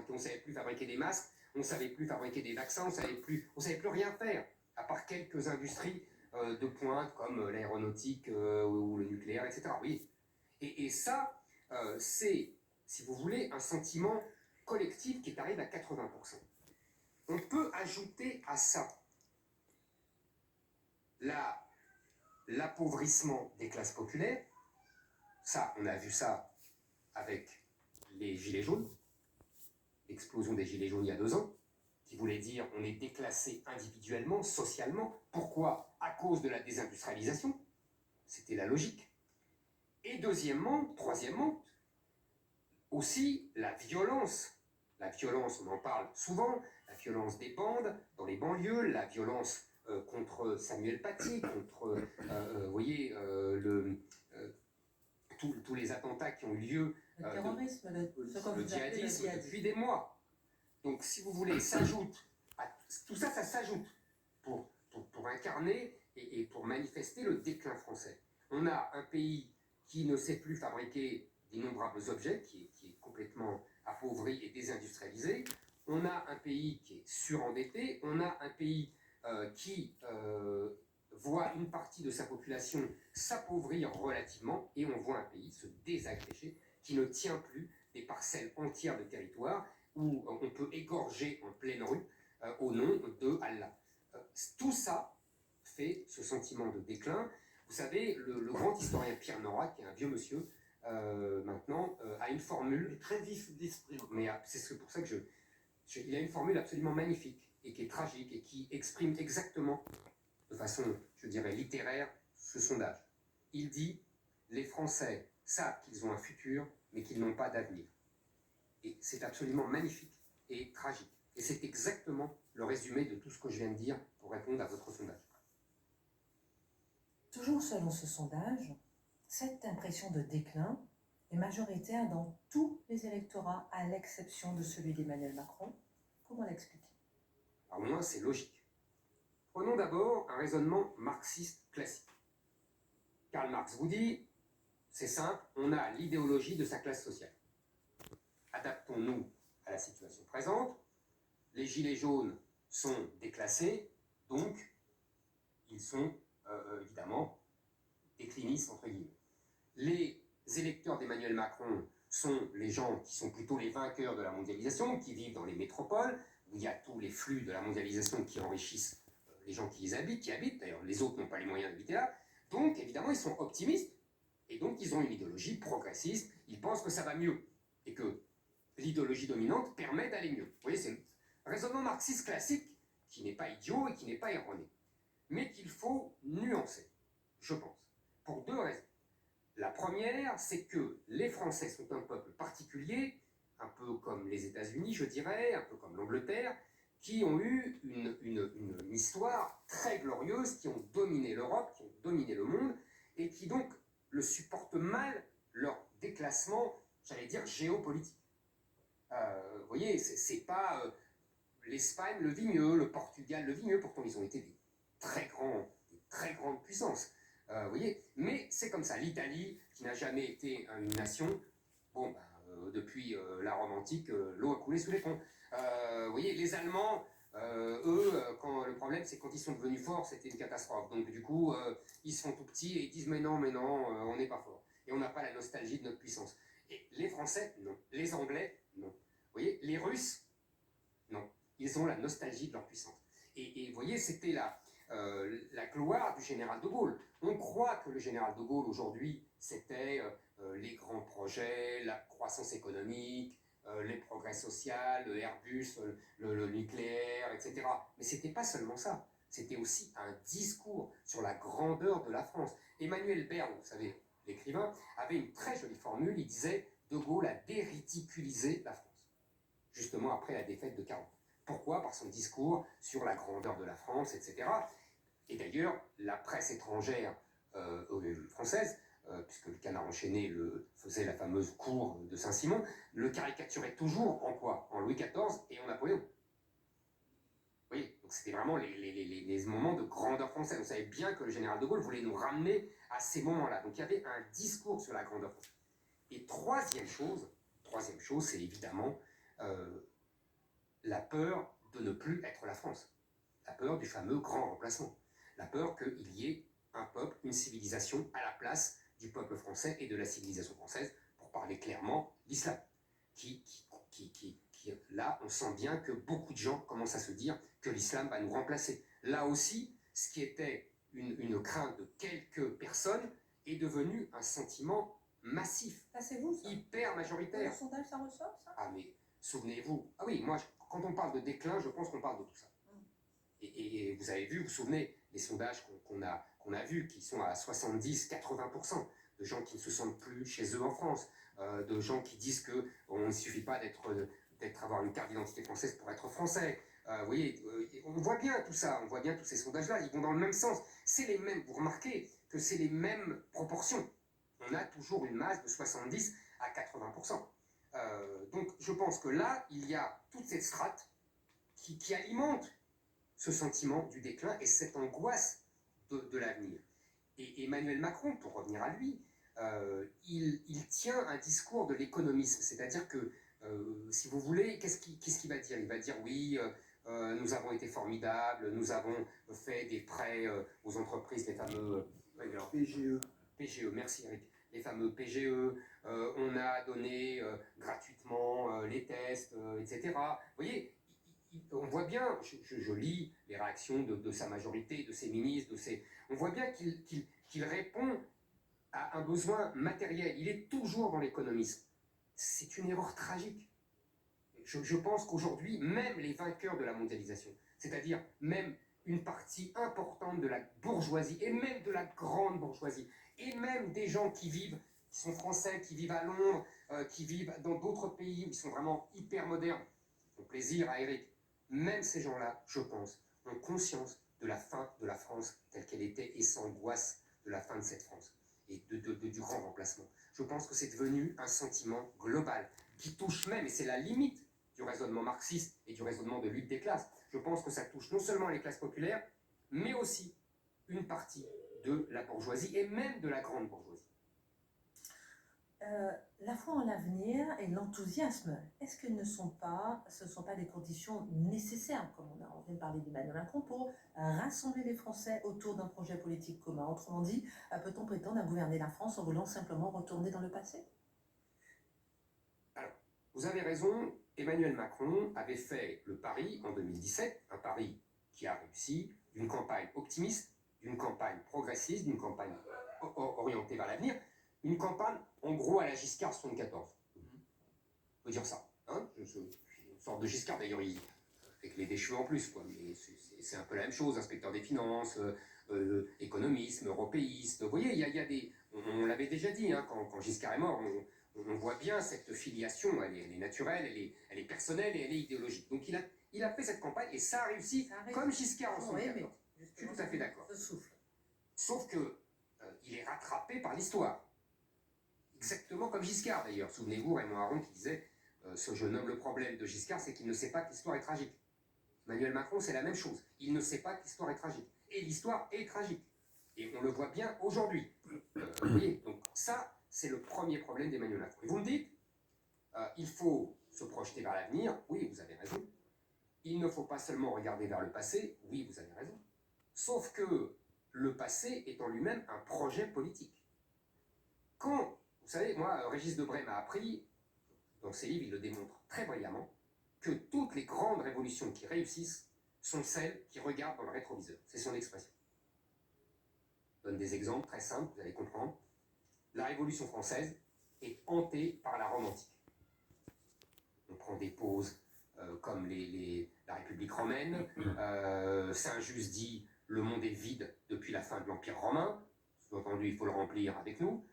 on savait plus fabriquer des masques, on savait plus fabriquer des vaccins, on savait plus rien faire, à part quelques industries de pointe comme l'aéronautique ou le nucléaire, etc. Oui. Et ça, c'est, si vous voulez, un sentiment collectif qui arrive à 80%. On peut ajouter à ça l'appauvrissement des classes populaires. Ça, on a vu ça avec les gilets jaunes, l'explosion des gilets jaunes il y a 2 ans, qui voulait dire on est déclassé individuellement, socialement. Pourquoi? À cause de la désindustrialisation. C'était la logique. Et troisièmement, aussi la violence. La violence, on en parle souvent, la violence des bandes dans les banlieues, la violence contre Samuel Paty, contre, vous voyez, tous les attentats qui ont eu lieu, le terrorisme, le djihadisme depuis des mois. Donc, si vous voulez, tout ça, ça s'ajoute pour incarner et pour manifester le déclin français. On a un pays qui ne sait plus fabriquer d'innombrables objets, qui est complètement appauvri et désindustrialisé. On a un pays qui est surendetté. On a un pays qui voit une partie de sa population s'appauvrir relativement, et on voit un pays se désagréger, qui ne tient plus des parcelles entières de territoire où on peut égorger en pleine rue au nom de Allah. Tout ça fait ce sentiment de déclin. Vous savez, le grand historien Pierre Nora, qui est un vieux monsieur, maintenant, a une formule... Il est très vif d'esprit. Mais c'est pour ça que il a une formule absolument magnifique, et qui est tragique, et qui exprime exactement, de façon, je dirais, littéraire, ce sondage. Il dit « Les Français savent qu'ils ont un futur, mais qu'ils n'ont pas d'avenir ». Et c'est absolument magnifique et tragique. Et c'est exactement le résumé de tout ce que je viens de dire pour répondre à votre sondage. Toujours selon ce sondage, cette impression de déclin est majoritaire dans tous les électorats, à l'exception de celui d'Emmanuel Macron. Comment l'expliquer? Alors moi, c'est logique. Prenons d'abord un raisonnement marxiste classique. Karl Marx vous dit, c'est simple, on a l'idéologie de sa classe sociale. Adaptons-nous à la situation présente. Les gilets jaunes sont déclassés, donc ils sont évidemment déclinistes, entre guillemets. Les électeurs d'Emmanuel Macron sont les gens qui sont plutôt les vainqueurs de la mondialisation, qui vivent dans les métropoles, où il y a tous les flux de la mondialisation qui enrichissent les gens qui habitent, d'ailleurs les autres n'ont pas les moyens d'habiter là. Donc évidemment ils sont optimistes, et donc ils ont une idéologie progressiste, ils pensent que ça va mieux, et que l'idéologie dominante permet d'aller mieux. Vous voyez, c'est un raisonnement marxiste classique qui n'est pas idiot et qui n'est pas erroné, mais qu'il faut nuancer, je pense, pour 2 raisons. La première, c'est que les Français sont un peuple particulier, un peu comme les États-Unis, je dirais, un peu comme l'Angleterre, qui ont eu une histoire très glorieuse, qui ont dominé l'Europe, qui ont dominé le monde, et qui donc le supportent mal leur déclassement, j'allais dire, géopolitique. Vous voyez, c'est pas l'Espagne le vit mieux, le Portugal le vit mieux, pourtant ils ont été des très grandes puissances. Vous voyez, mais c'est comme ça. L'Italie, qui n'a jamais été une nation, bon, depuis la Rome antique, l'eau a coulé sous les ponts. Vous voyez, les Allemands, eux, le problème, c'est quand ils sont devenus forts, c'était une catastrophe. Donc du coup, ils se font tout petits et ils disent mais non, on n'est pas fort. Et on n'a pas la nostalgie de notre puissance. Et les Français, non. Les Anglais, non. Vous voyez, les Russes, non. Ils ont la nostalgie de leur puissance. Et vous voyez, c'était la gloire du général de Gaulle. On croit que le général de Gaulle, aujourd'hui, c'était les grands projets, la croissance économique, les progrès sociaux, le Airbus, le nucléaire, etc. Mais ce n'était pas seulement ça. C'était aussi un discours sur la grandeur de la France. Emmanuel Berne, vous savez, l'écrivain, avait une très jolie formule. Il disait « De Gaulle a déridiculisé la France », justement après la défaite de 40. Pourquoi? Par son discours sur la grandeur de la France, etc. Et d'ailleurs, la presse étrangère française, puisque le Canard enchaîné faisait la fameuse cour de Saint-Simon, le caricaturait toujours en quoi? En Louis XIV et en Napoléon. Oui, donc c'était vraiment les moments de grandeur française. Vous savez bien que le général de Gaulle voulait nous ramener à ces moments-là. Donc il y avait un discours sur la grandeur française. Et troisième chose, c'est évidemment la peur de ne plus être la France, la peur du fameux grand remplacement, la peur qu'il y ait un peuple, une civilisation à la place du peuple français et de la civilisation française, pour parler clairement, l'islam. Là, on sent bien que beaucoup de gens commencent à se dire que l'islam va nous remplacer. Là aussi, ce qui était une crainte de quelques personnes est devenu un sentiment massif, Ça, c'est vous, ça. hyper Dans majoritaire. le sondage, ça ressort, ça? Ah mais, souvenez-vous, ah oui, moi, quand on parle de déclin, je pense qu'on parle de tout ça. Et vous avez vu, vous vous souvenez, les sondages qu'on a vus, qui sont à 70-80%, de gens qui ne se sentent plus chez eux en France, de gens qui disent qu'il ne suffit pas avoir une carte d'identité française pour être français. Vous voyez, on voit bien tout ça, on voit bien tous ces sondages-là, ils vont dans le même sens. C'est les mêmes, vous remarquez que c'est les mêmes proportions. On a toujours une masse de 70 à 80%. Donc je pense que là, il y a toute cette strate qui alimente ce sentiment du déclin et cette angoisse de l'avenir. Et Emmanuel Macron, pour revenir à lui, il tient un discours de l'économisme, c'est-à-dire que, si vous voulez, qu'est-ce qu'il va dire? Il va dire oui, nous avons été formidables, nous avons fait des prêts aux entreprises, les fameux PGE, merci Eric, les fameux PGE, on a donné gratuitement les tests, etc. Vous voyez, on voit bien, je lis les réactions de sa majorité, de ses ministres, on voit bien qu'il répond à un besoin matériel. Il est toujours dans l'économisme. C'est une erreur tragique. Je pense qu'aujourd'hui, même les vainqueurs de la mondialisation, c'est-à-dire même une partie importante de la bourgeoisie, et même de la grande bourgeoisie, et même des gens qui sont français, qui vivent à Londres, qui vivent dans d'autres pays où ils sont vraiment hyper modernes, qui font plaisir à Eric, même ces gens-là, je pense, ont conscience de la fin de la France telle qu'elle était et s'angoissent de la fin de cette France et du grand remplacement. Je pense que c'est devenu un sentiment global qui touche même, et c'est la limite du raisonnement marxiste et du raisonnement de lutte des classes, je pense que ça touche non seulement les classes populaires, mais aussi une partie de la bourgeoisie et même de la grande bourgeoisie. La foi en l'avenir et l'enthousiasme, est-ce que ce ne sont pas des conditions nécessaires, comme on vient de parler d'Emmanuel Macron, pour rassembler les Français autour d'un projet politique commun? Autrement dit, peut-on prétendre à gouverner la France en voulant simplement retourner dans le passé? Alors, vous avez raison, Emmanuel Macron avait fait le pari en 2017, un pari qui a réussi, d'une campagne optimiste, d'une campagne progressiste, d'une campagne orientée vers l'avenir, une campagne, en gros, à la Giscard 74. On peut dire ça. Hein, une sorte de Giscard, d'ailleurs, avec les cheveux en plus, quoi. Mais c'est un peu la même chose, inspecteur des finances, économisme, européiste. Vous voyez, il y a des... On l'avait déjà dit, hein, quand Giscard est mort, on voit bien cette filiation, elle est naturelle, elle est personnelle et elle est idéologique. Donc il a fait cette campagne et ça a réussi comme Giscard en 74. Je suis tout à fait d'accord. Sauf que il est rattrapé par l'histoire. Exactement comme Giscard d'ailleurs. Souvenez-vous, Raymond Aron qui disait ce jeune homme, le problème de Giscard, c'est qu'il ne sait pas que l'histoire est tragique. Emmanuel Macron, c'est la même chose. Il ne sait pas que l'histoire est tragique. Et l'histoire est tragique. Et on le voit bien aujourd'hui. Vous voyez, donc ça, c'est le premier problème d'Emmanuel Macron. Et vous me dites, il faut se projeter vers l'avenir. Oui, vous avez raison. Il ne faut pas seulement regarder vers le passé. Oui, vous avez raison. Sauf que le passé est en lui-même un projet politique. Quand, vous savez, moi, Régis Debray m'a appris, dans ses livres, il le démontre très brillamment, que toutes les grandes révolutions qui réussissent sont celles qui regardent dans le rétroviseur. C'est son expression. Je donne des exemples très simples, vous allez comprendre. La Révolution française est hantée par la Rome antique. On prend des pauses comme la République romaine. Saint-Just dit « le monde est vide depuis la fin de l'Empire romain ». Sous-entendu, il faut le remplir avec nous.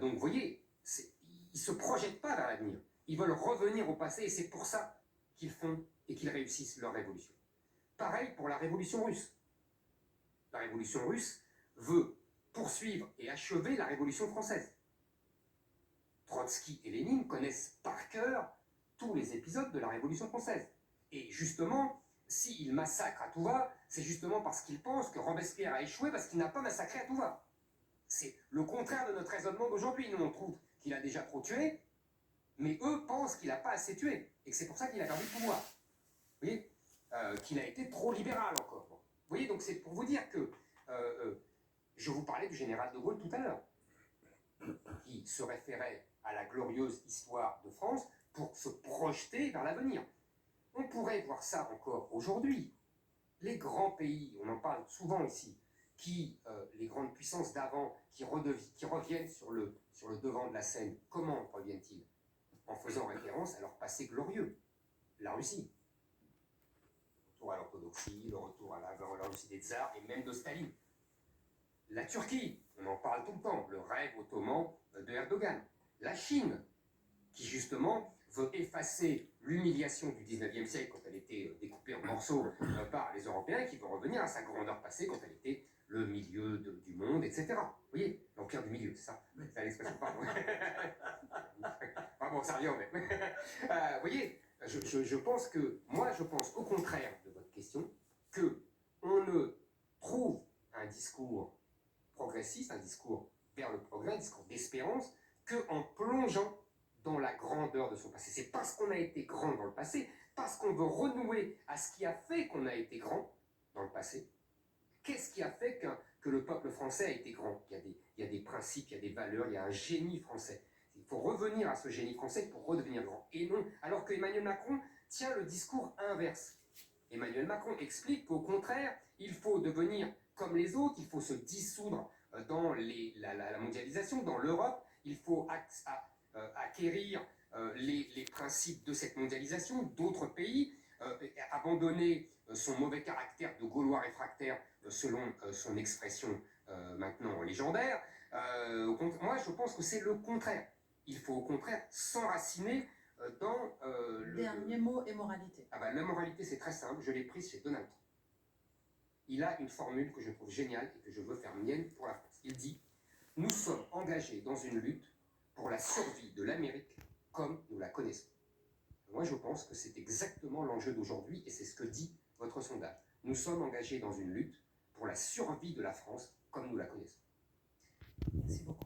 Donc, vous voyez, ils ne se projettent pas vers l'avenir. Ils veulent revenir au passé et c'est pour ça qu'ils font et qu'ils réussissent leur révolution. Pareil pour la Révolution russe. La Révolution russe veut poursuivre et achever la Révolution française. Trotsky et Lénine connaissent par cœur tous les épisodes de la Révolution française. Et justement, s'ils massacrent à tout va, c'est justement parce qu'ils pensent que Robespierre a échoué parce qu'il n'a pas massacré à tout va. C'est le contraire de notre raisonnement d'aujourd'hui. Nous, on trouve qu'il a déjà trop tué, mais eux pensent qu'il n'a pas assez tué, et que c'est pour ça qu'il a perdu le pouvoir. voyez, qu'il a été trop libéral encore. Bon. Vous voyez, donc c'est pour vous dire que je vous parlais du général de Gaulle tout à l'heure, qui se référait à la glorieuse histoire de France pour se projeter vers l'avenir. On pourrait voir ça encore aujourd'hui. Les grands pays, on en parle souvent ici, les grandes puissances d'avant, qui reviennent sur le devant de la scène, comment reviennent-ils? En faisant référence à leur passé glorieux. La Russie, le retour à l'orthodoxie, le retour à la Russie des tsars et même de Staline. La Turquie, on en parle tout le temps, le rêve ottoman de Erdogan. La Chine, qui justement veut effacer l'humiliation du 19e siècle quand elle était découpée en morceaux par les Européens, qui veut revenir à sa grandeur passée quand elle était le milieu du monde, etc. Vous voyez, l'empire du milieu, c'est ça? C'est l'expression, pardon. Bon, sérieux, mais... vous voyez, je pense au contraire de votre question, que on ne trouve un discours progressiste, un discours vers le progrès, un discours d'espérance, qu'en plongeant dans la grandeur de son passé. C'est parce qu'on a été grand dans le passé, parce qu'on veut renouer à ce qui a fait qu'on a été grand dans le passé. Qu'est-ce qui a fait que le peuple français a été grand? Il y a des principes, il y a des valeurs, il y a un génie français. Il faut revenir à ce génie français pour redevenir grand. Et non, alors que Emmanuel Macron tient le discours inverse. Emmanuel Macron explique qu'au contraire, il faut devenir comme les autres, il faut se dissoudre dans la mondialisation, dans l'Europe, il faut acquérir les principes de cette mondialisation, d'autres pays, abandonner son mauvais caractère de Gaulois réfractaire, selon son expression maintenant légendaire. Moi, je pense que c'est le contraire. Il faut au contraire s'enraciner dans Dernier mot et moralité. Ah ben, la moralité, c'est très simple, je l'ai prise chez Donald Trump. Il a une formule que je trouve géniale et que je veux faire mienne pour la France. Il dit « Nous sommes engagés dans une lutte pour la survie de l'Amérique comme nous la connaissons. » Moi, je pense que c'est exactement l'enjeu d'aujourd'hui et c'est ce que dit votre sondage. Nous sommes engagés dans une lutte pour la survie de la France comme nous la connaissons. Merci beaucoup.